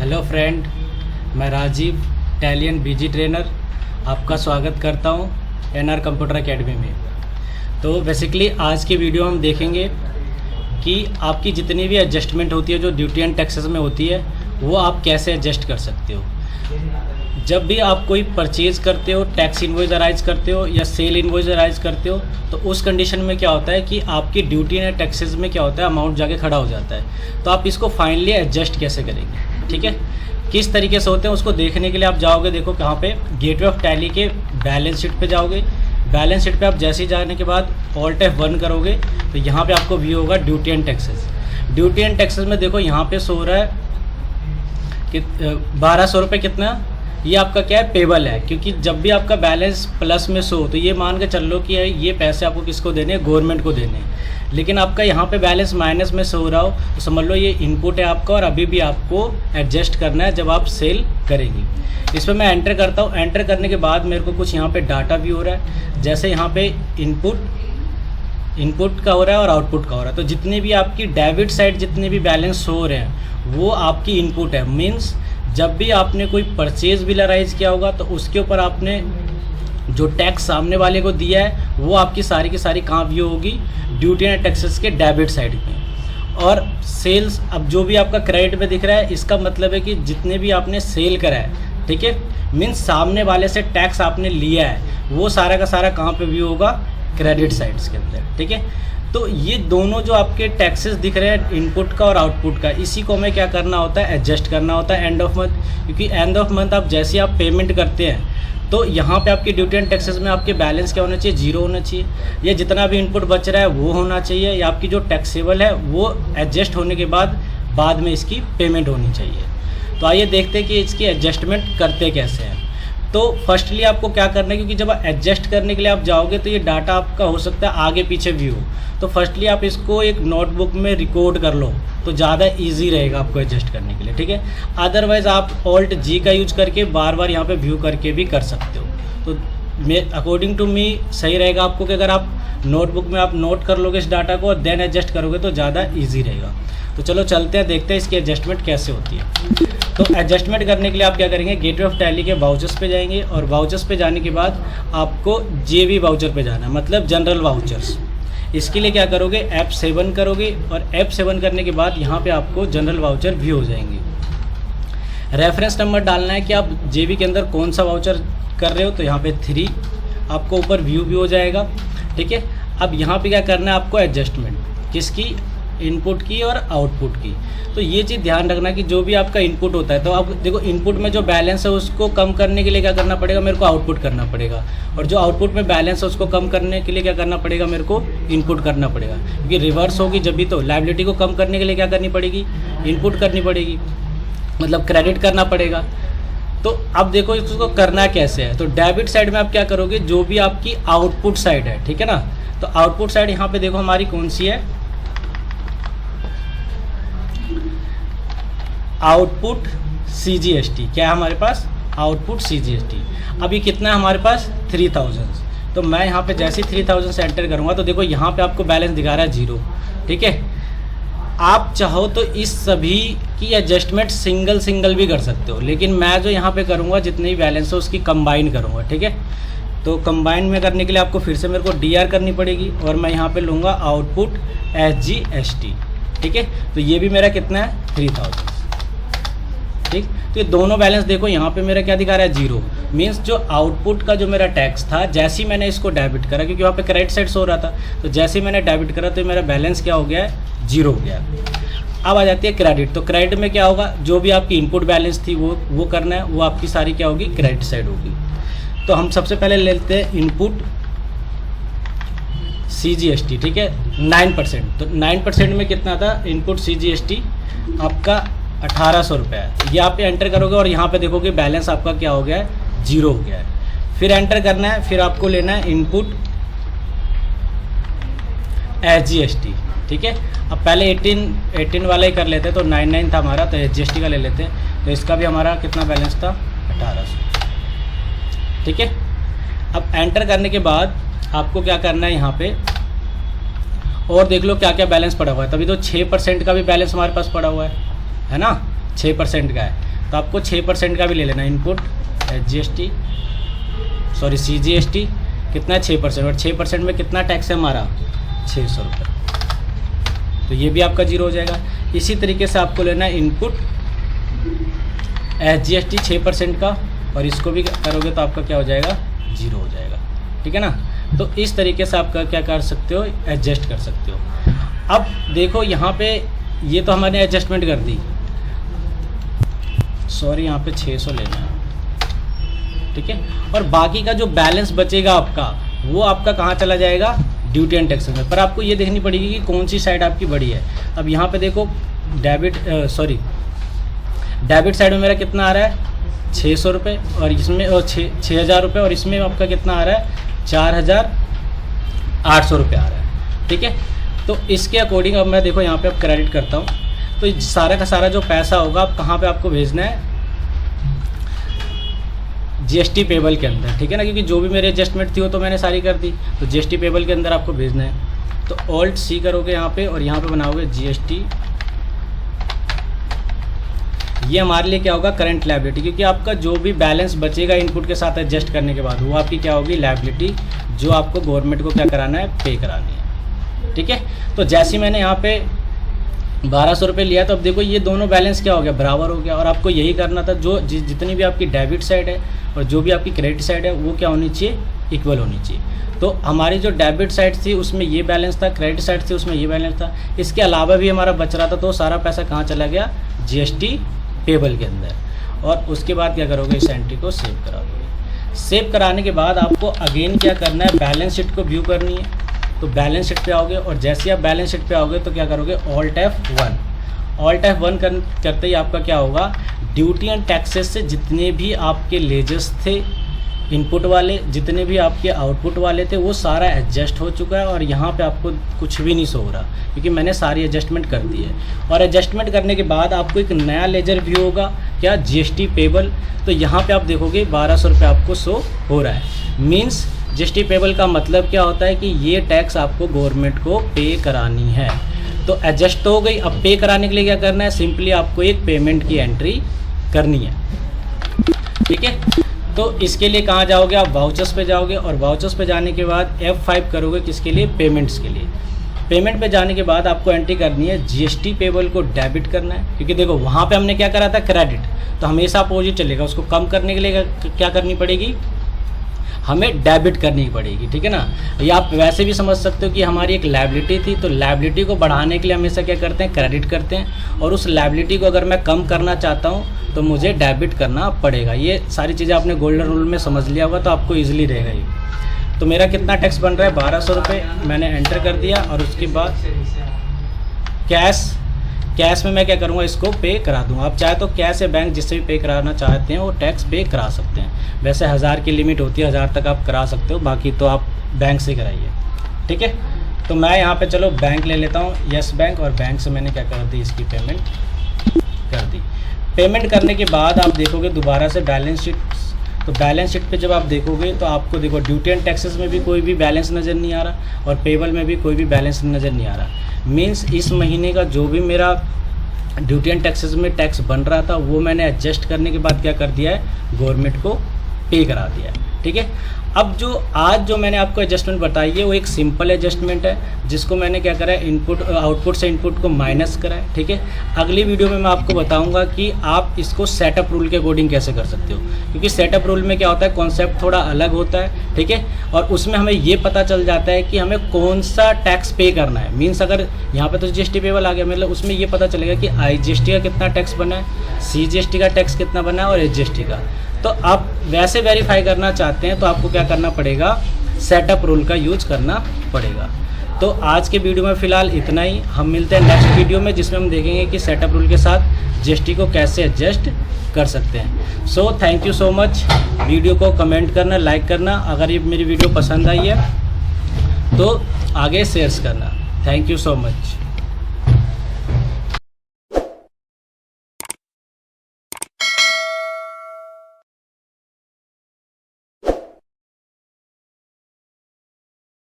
Hello friend, मैं Rajiv Italian बीजी trainer आपका स्वागत करता हूं एनआर कंप्यूटर एकेडमी में। तो बेसिकली आज की वीडियो हम देखेंगे कि आपकी जितनी भी एडजस्टमेंट होती है जो ड्यूटी एंड टैक्सेस में होती है वो आप कैसे एडजस्ट कर सकते हो। जब भी आप कोई परचेज़ करते हो, टैक्स इन्वॉइस अराइज करते हो या सेल इन्वॉइस अराइज करते हो, तो उस कंडीशन में क्या होता है कि आपकी ड्यूटी एंड टैक्सेस में क्या होता है, अमाउंट जाके खड़ा हो जाता है। तो आप इसको फाइनली एडजस्ट कैसे करेंगे, ठीक है, किस तरीके से होते हैं उसको देखने के लिए आप जाओगे, देखो कहाँ पे, गेटवे ऑफ टैली के बैलेंस शीट पे जाओगे। बैलेंस शीट पे आप जैसे ही जाने के बाद ऑल्ट F1 करोगे तो यहाँ पे आपको व्यू होगा duty and taxes. Duty and taxes में देखो यहाँ पे सो रहा है कि 1200 रुपये कितना, ये आपका क्या है, पेबल है। क्योंकि जब भी आपका बैलेंस प्लस में सो तो ये मान के चल लो कि ये पैसे आपको किसको देने हैं, गवर्नमेंट को देने हैं। लेकिन आपका यहाँ पे बैलेंस माइनस में सो रहा हो तो समझ लो ये इनपुट है आपका और अभी भी आपको एडजस्ट करना है जब आप सेल करेंगी। इस पर मैं एंटर करता हूँ। एंटर करने के बाद मेरे को कुछ यहाँ पे डाटा भी हो रहा है, जैसे यहाँ पे इनपुट का हो रहा है और आउटपुट का हो रहा है। तो जितने भी आपकी डेबिट साइड जितने भी बैलेंस हो रहे हैं वो आपकी इनपुट है। मीन्स जब भी आपने कोई परचेज बिल अराइज किया होगा तो उसके ऊपर आपने जो टैक्स सामने वाले को दिया है वो आपकी सारी की सारी कहाँ व्यू होगी, ड्यूटी एंड टैक्सेस के डेबिट साइड में। और सेल्स, अब जो भी आपका क्रेडिट में दिख रहा है इसका मतलब है कि जितने भी आपने सेल करा है, ठीक है, मीन्स सामने वाले से टैक्स आपने लिया है, वो सारा का सारा कहाँ पे व्यू होगा, क्रेडिट साइड्स के अंदर, ठीक है। तो ये दोनों जो आपके टैक्सेस दिख रहे हैं, इनपुट का और आउटपुट का, इसी को हमें क्या करना होता है, एडजस्ट करना होता है एंड ऑफ मंथ। क्योंकि एंड ऑफ मंथ आप जैसे आप पेमेंट करते हैं तो यहाँ पे आपकी ड्यूटी एंड टैक्सेस में आपके बैलेंस क्या होना चाहिए, जीरो होना चाहिए, या जितना भी इनपुट बच रहा है वो होना चाहिए, या आपकी जो टैक्सेबल है वो एडजस्ट होने के बाद में इसकी पेमेंट होनी चाहिए। तो आइए देखते हैं कि इसकी एडजस्टमेंट करते कैसे हैं। तो फर्स्टली आपको क्या करना है, क्योंकि जब एडजस्ट करने के लिए आप जाओगे तो ये डाटा आपका हो सकता है आगे पीछे व्यू। तो फर्स्टली आप इसको एक नोटबुक में रिकॉर्ड कर लो तो ज़्यादा इजी रहेगा आपको एडजस्ट करने के लिए, ठीक है। अदरवाइज़ आप ऑल्ट G का यूज करके बार बार यहाँ पे व्यू करके भी कर सकते हो। तो अकॉर्डिंग टू मी सही रहेगा आपको कि अगर आप नोटबुक में आप नोट कर लोगे इस डाटा को और देन एडजस्ट करोगे तो ज़्यादा ईजी रहेगा। तो चलो चलते हैं, देखते हैं इसकी एडजस्टमेंट कैसे होती है। तो एडजस्टमेंट करने के लिए आप क्या करेंगे, गेटवे ऑफ टैली के वाउचर्स पे जाएंगे और वाउचर्स पे जाने के बाद आपको JV वाउचर पे जाना है, मतलब जनरल वाउचर्स। इसके लिए क्या करोगे, F7 करोगे और F7 करने के बाद यहाँ पे आपको जनरल वाउचर व्यू हो जाएंगे। रेफरेंस नंबर डालना है कि आप JV के अंदर कौन सा वाउचर कर रहे हो, तो यहाँ पे 3 आपको ऊपर व्यू भी हो जाएगा, ठीक है। अब यहाँ पे क्या करना है आपको, एडजस्टमेंट किसकी, इनपुट की और आउटपुट की। तो ये चीज़ ध्यान रखना कि जो भी आपका इनपुट होता है, तो आप देखो इनपुट में जो बैलेंस है उसको कम करने के लिए क्या करना पड़ेगा, मेरे को आउटपुट करना पड़ेगा, और जो आउटपुट में बैलेंस है उसको कम करने के लिए क्या करना पड़ेगा, मेरे को इनपुट करना पड़ेगा। क्योंकि रिवर्स होगी जब भी, तो लायबिलिटी को कम करने के लिए क्या करनी पड़ेगी, इनपुट करनी पड़ेगी, मतलब क्रेडिट करना पड़ेगा। तो अब देखो इसको करना कैसे है। तो डेबिट साइड में आप क्या करोगे, जो भी आपकी आउटपुट साइड है, ठीक है ना, तो आउटपुट साइड यहाँ पे देखो हमारी कौन सी है, आउटपुट CGST। क्या है हमारे पास, आउटपुट CGST। अभी कितना है हमारे पास, 3000। तो मैं यहाँ पे जैसे ही 3000 से एंटर करूँगा तो देखो यहाँ पे आपको बैलेंस दिखा रहा है 0, ठीक है। आप चाहो तो इस सभी की एडजस्टमेंट सिंगल भी कर सकते हो, लेकिन मैं जो यहाँ पे करूँगा जितने भी बैलेंस है उसकी कंबाइन करूँगा, ठीक है। तो कंबाइन में करने के लिए आपको फिर से मेरे को DR करनी पड़ेगी और मैं यहाँ पे लूँगा आउटपुट SGST, ठीक है। तो ये भी मेरा कितना है, 3000, ठीक। तो ये दोनों बैलेंस देखो यहाँ पे मेरा क्या दिखा रहा है, 0। मीन्स जो आउटपुट का जो मेरा टैक्स था, जैसे ही मैंने इसको डेबिट करा, क्योंकि वहाँ पे क्रेडिट साइड हो रहा था, तो जैसे ही मैंने डेबिट करा तो मेरा बैलेंस क्या हो गया है, 0 हो गया। अब आ जाती है क्रेडिट। तो क्रेडिट में क्या होगा, जो भी आपकी इनपुट बैलेंस थी वो करना है, वो आपकी सारी क्या होगी, क्रेडिट साइड होगी। तो हम सबसे पहले लेते हैं इनपुट CGST, ठीक है, 9%। तो 9% में कितना था इनपुट CGST आपका 1800 रुपये है। ये आप एंटर करोगे और यहाँ पे देखोगे बैलेंस आपका क्या हो गया है, 0 हो गया है। फिर एंटर करना है, फिर आपको लेना है इनपुट SGST, ठीक है। अब पहले 18 वाला ही कर लेते हैं, तो 99 था हमारा, तो SGST का ले लेते हैं। तो इसका भी हमारा कितना बैलेंस था, 1800, ठीक है। अब एंटर करने के बाद आपको क्या करना है, यहाँ पे और देख लो क्या क्या बैलेंस पड़ा हुआ है। तभी तो 6% का भी बैलेंस हमारे पास पड़ा हुआ है ना, 6% का है। तो आपको 6% का भी ले लेना इनपुट GST, सॉरी CGST कितना है 6%, और 6% में कितना टैक्स है हमारा 600 रुपये, तो ये भी आपका जीरो हो जाएगा। इसी तरीके से आपको लेना है इनपुट SGST 6% का, और इसको भी करोगे तो आपका क्या हो जाएगा, जीरो हो जाएगा, ठीक है ना। तो इस तरीके से आपका क्या कर सकते हो, एडजस्ट कर सकते हो। अब देखो यहाँ पे ये तो हमारे एडजस्टमेंट कर दी, सॉरी यहाँ पे 600 लेना है, ठीक है। और बाकी का जो बैलेंस बचेगा आपका, वो आपका कहाँ चला जाएगा, ड्यूटी एंड टैक्सेस में। पर आपको ये देखनी पड़ेगी कि कौन सी साइड आपकी बड़ी है। अब यहाँ पे देखो डेबिट साइड में मेरा कितना आ रहा है 600 रुपये, और इसमें 6,000 रुपये, और इसमें आपका कितना आ रहा है 4,800 रुपये आ रहा है, ठीक है। तो इसके अकॉर्डिंग अब मैं देखो यहाँ पे अब क्रेडिट करता हूँ, तो सारा का सारा जो पैसा होगा आप कहाँ पे आपको भेजना है, GST पेबल के अंदर, ठीक है ना, क्योंकि जो भी मेरे एडजस्टमेंट थी वो तो मैंने सारी कर दी, तो GST पेबल के अंदर आपको भेजना है। तो Alt C करोगे यहाँ पे, और यहाँ पे बनाओगे GST, ये हमारे लिए क्या होगा, करंट लायबिलिटी, क्योंकि आपका जो भी बैलेंस बचेगा इनपुट के साथ एडजस्ट करने के बाद, वो आपकी क्या होगी, लायबिलिटी, जो आपको गवर्नमेंट को क्या कराना है, पे करानी है, ठीक है। तो जैसे मैंने यहाँ पे 1200 रुपये लिया, तो अब देखो ये दोनों बैलेंस क्या हो गया, बराबर हो गया। और आपको यही करना था, जो जितनी भी आपकी डेबिट साइड है और जो भी आपकी क्रेडिट साइड है, वो क्या होनी चाहिए, इक्वल होनी चाहिए। तो हमारी जो डेबिट साइड थी उसमें ये बैलेंस था, क्रेडिट साइड थी उसमें ये बैलेंस था, इसके अलावा भी हमारा बच रहा था, तो सारा पैसा कहाँ चला गया, GST पेबल के अंदर। और उसके बाद क्या करोगे, इस एंट्री को सेव करा दोगे। सेव कराने के बाद आपको अगेन क्या करना है, बैलेंस शीट को व्यू करनी है। तो बैलेंस शीट पे आओगे, और जैसे आप बैलेंस शीट पे आओगे तो क्या करोगे, Alt F1 करते ही आपका क्या होगा, ड्यूटी एंड टैक्सेस से जितने भी आपके लेजर्स थे इनपुट वाले, जितने भी आपके आउटपुट वाले थे, वो सारा एडजस्ट हो चुका है। और यहाँ पे आपको कुछ भी नहीं शो हो रहा, क्योंकि मैंने सारी एडजस्टमेंट कर दी है। और एडजस्टमेंट करने के बाद आपको एक नया लेजर व्यू होगा, क्या, GST पेबल। तो यहाँ पे आप देखोगे 1200 रुपये आपको शो हो रहा है। मीन्स GST पेबल का मतलब क्या होता है कि ये टैक्स आपको गवर्नमेंट को पे करानी है। तो एडजस्ट तो हो गई। अब पे कराने के लिए क्या करना है, सिंपली आपको एक पेमेंट की एंट्री करनी है, ठीक है। तो इसके लिए कहाँ जाओगे, आप वाउचर्स पे जाओगे, और वाउचर्स पे जाने के बाद F5 करोगे, किसके लिए, पेमेंट्स के लिए। पेमेंट पे जाने के बाद आपको एंट्री करनी है, GST पेबल को डेबिट करना है, क्योंकि देखो वहाँ पे हमने क्या करा था, क्रेडिट, तो हमेशा अपोजिट चलेगा। उसको कम करने के लिए क्या करनी पड़ेगी, हमें डेबिट करनी पड़ेगी, ठीक है ना। या आप वैसे भी समझ सकते हो कि हमारी एक लायबिलिटी थी, तो लायबिलिटी को बढ़ाने के लिए हमेशा क्या करते हैं, क्रेडिट करते हैं, और उस लायबिलिटी को अगर मैं कम करना चाहता हूँ तो मुझे डेबिट करना पड़ेगा। ये सारी चीज़ें आपने गोल्डन रूल में समझ लिया होगा, तो आपको ईजिली रहेगा ये। तो मेरा कितना टैक्स बन रहा है, 1200 रुपये मैंने एंटर कर दिया। और उसके बाद कैश में मैं क्या करूँगा, इसको पे करा दूँगा। आप चाहे तो कैश या बैंक जिससे भी पे कराना चाहते हैं वो टैक्स पे करा सकते हैं। वैसे 1000 की लिमिट होती है, 1000 तक आप करा सकते हो, बाकी तो आप बैंक से कराइए, ठीक है। तो मैं यहाँ पे चलो बैंक ले लेता हूँ, यस बैंक, और बैंक से मैंने क्या कर दी, इसकी पेमेंट कर दी। पेमेंट करने के बाद आप देखोगे दोबारा से बैलेंस शीट। तो बैलेंस शीट पे जब आप देखोगे तो आपको देखो ड्यूटी एंड टैक्सेस में भी कोई भी बैलेंस नज़र नहीं आ रहा, और पेबल में भी कोई भी बैलेंस नज़र नहीं आ रहा। मीन्स इस महीने का जो भी मेरा ड्यूटी एंड टैक्सेस में टैक्स बन रहा था, वो मैंने एडजस्ट करने के बाद क्या कर दिया है, गवर्नमेंट को पे करा दिया है, ठीक है। अब जो मैंने आपको एडजस्टमेंट बताई है, वो एक सिंपल एडजस्टमेंट है, जिसको मैंने क्या करा है, आउटपुट से इनपुट को माइनस करा है, ठीक है। अगली वीडियो में मैं आपको बताऊंगा कि आप इसको सेटअप रूल के अकॉर्डिंग कैसे कर सकते हो, क्योंकि सेटअप रूल में क्या होता है, कॉन्सेप्ट थोड़ा अलग होता है, ठीक है। और उसमें हमें ये पता चल जाता है कि हमें कौन सा टैक्स पे करना है। मीन्स अगर यहाँ पे तो GST पेबल आ गया, मतलब उसमें ये पता चलेगा कि IGST का कितना टैक्स बना है, CGST का टैक्स कितना बना है, और SGST का। तो आप वैसे वेरीफाई करना चाहते हैं तो आपको क्या करना पड़ेगा, सेटअप रूल का यूज करना पड़ेगा। तो आज के वीडियो में फ़िलहाल इतना ही। हम मिलते हैं नेक्स्ट वीडियो में, जिसमें हम देखेंगे कि सेटअप रूल के साथ GST को कैसे एडजस्ट कर सकते हैं। So thank you so much. Video को कमेंट करना, लाइक करना, अगर ये मेरी वीडियो पसंद आई है तो आगे शेयर करना। Thank you so much.